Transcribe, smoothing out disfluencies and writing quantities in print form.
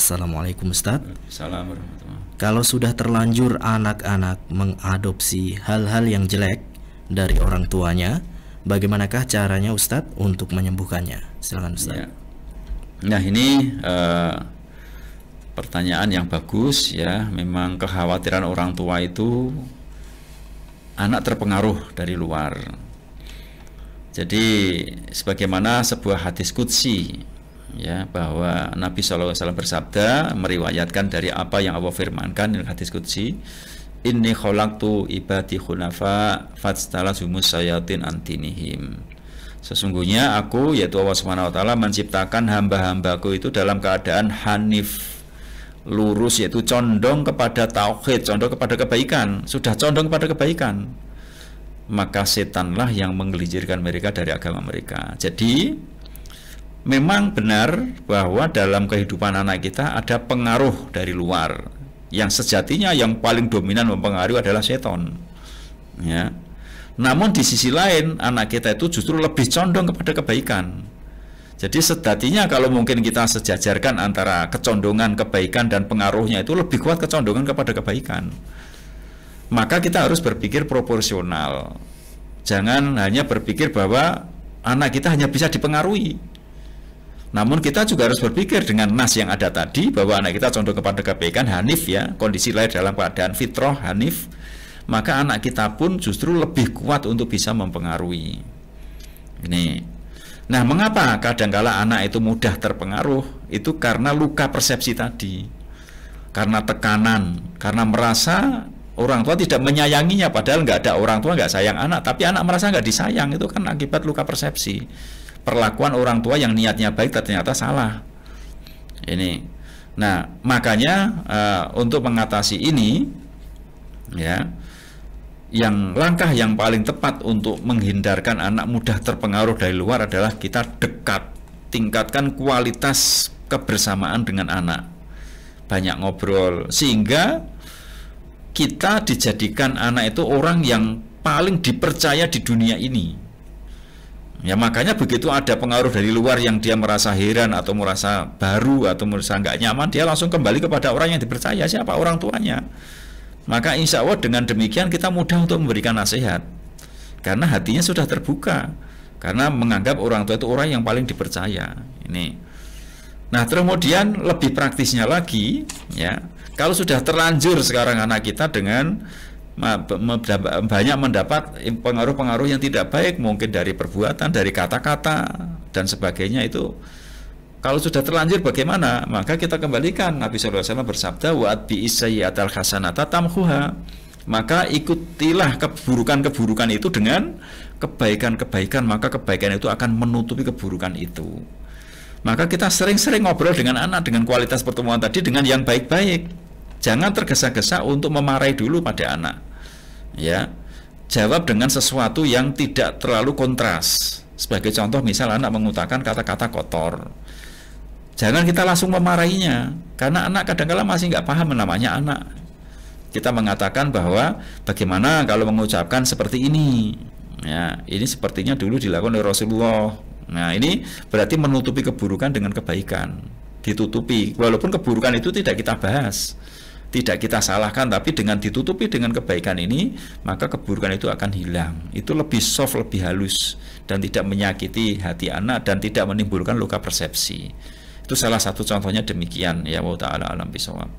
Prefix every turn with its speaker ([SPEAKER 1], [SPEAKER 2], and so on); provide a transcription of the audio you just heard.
[SPEAKER 1] Assalamualaikum Ustadz.
[SPEAKER 2] Assalamualaikum warahmatullahi.
[SPEAKER 1] Kalau sudah terlanjur anak-anak mengadopsi hal-hal yang jelek dari orang tuanya, bagaimanakah caranya Ustadz untuk menyembuhkannya? Silakan Ustadz.
[SPEAKER 2] Ya. Nah ini pertanyaan yang bagus ya. Memang kekhawatiran orang tua itu anak terpengaruh dari luar. Jadi sebagaimana sebuah hadis qudsi ya, bahwa Nabi SAW bersabda, meriwayatkan dari apa yang Allah firmankan dalam hadis qudsi, inni khalaqtu ibadi khunafa fastalazumus sayatin antinihim. Sesungguhnya aku, yaitu Allah SWT, menciptakan hamba-hambaku itu dalam keadaan hanif, lurus, yaitu condong kepada tauhid, condong kepada kebaikan. Sudah condong kepada kebaikan, maka setanlah yang menggelincirkan mereka dari agama mereka. Jadi memang benar bahwa dalam kehidupan anak kita ada pengaruh dari luar, yang sejatinya yang paling dominan mempengaruhi adalah setan ya. Namun di sisi lain anak kita itu justru lebih condong kepada kebaikan. Jadi sejatinya kalau mungkin kita sejajarkan antara kecondongan kebaikan dan pengaruhnya, itu lebih kuat kecondongan kepada kebaikan. Maka kita harus berpikir proporsional. Jangan hanya berpikir bahwa anak kita hanya bisa dipengaruhi. Namun kita juga harus berpikir dengan nas yang ada tadi, bahwa anak kita condong kepada kebaikan, hanif ya, kondisi lahir dalam keadaan fitrah hanif, maka anak kita pun justru lebih kuat untuk bisa mempengaruhi. Ini. Nah, mengapa kadangkala anak itu mudah terpengaruh? Itu karena luka persepsi tadi, karena tekanan, karena merasa orang tua tidak menyayanginya, padahal nggak ada orang tua nggak sayang anak, tapi anak merasa nggak disayang. Itu kan akibat luka persepsi. Perlakuan orang tua yang niatnya baik ternyata salah. Ini. Nah, makanya untuk mengatasi ini ya, yang langkah yang paling tepat untuk menghindarkan anak mudah terpengaruh dari luar adalah kita dekat, tingkatkan kualitas kebersamaan dengan anak. Banyak ngobrol sehingga kita dijadikan anak itu orang yang paling dipercaya di dunia ini. Ya, makanya begitu ada pengaruh dari luar yang dia merasa heran atau merasa baru atau merasa nggak nyaman, dia langsung kembali kepada orang yang dipercaya. Siapa? Orang tuanya. Maka insya Allah dengan demikian kita mudah untuk memberikan nasihat, karena hatinya sudah terbuka, karena menganggap orang tua itu orang yang paling dipercaya. Ini. Nah, kemudian lebih praktisnya lagi ya, kalau sudah terlanjur sekarang anak kita dengan banyak mendapat pengaruh-pengaruh yang tidak baik, mungkin dari perbuatan, dari kata-kata dan sebagainya, itu kalau sudah terlanjur bagaimana? Maka kita kembalikan, Nabi SAW bersabda, wa'atbi isayyatal hasanata tamhuha, maka ikutilah keburukan-keburukan itu dengan kebaikan-kebaikan, maka kebaikan itu akan menutupi keburukan itu. Maka kita sering-sering ngobrol dengan anak dengan kualitas pertemuan tadi dengan yang baik-baik. Jangan tergesa-gesa untuk memarahi dulu pada anak. Ya, jawab dengan sesuatu yang tidak terlalu kontras. Sebagai contoh, misal anak mengutarakan kata-kata kotor, jangan kita langsung memarahinya, karena anak kadang-kala masih nggak paham namanya anak. Kita mengatakan bahwa bagaimana kalau mengucapkan seperti ini. Ya, ini sepertinya dulu dilakukan oleh Rasulullah. Nah, ini berarti menutupi keburukan dengan kebaikan. Ditutupi, walaupun keburukan itu tidak kita bahas, tidak kita salahkan, tapi dengan ditutupi dengan kebaikan ini, maka keburukan itu akan hilang. Itu lebih soft, lebih halus, dan tidak menyakiti hati anak, dan tidak menimbulkan luka persepsi. Itu salah satu contohnya demikian ya. Wallahu ta'ala alam bisawab.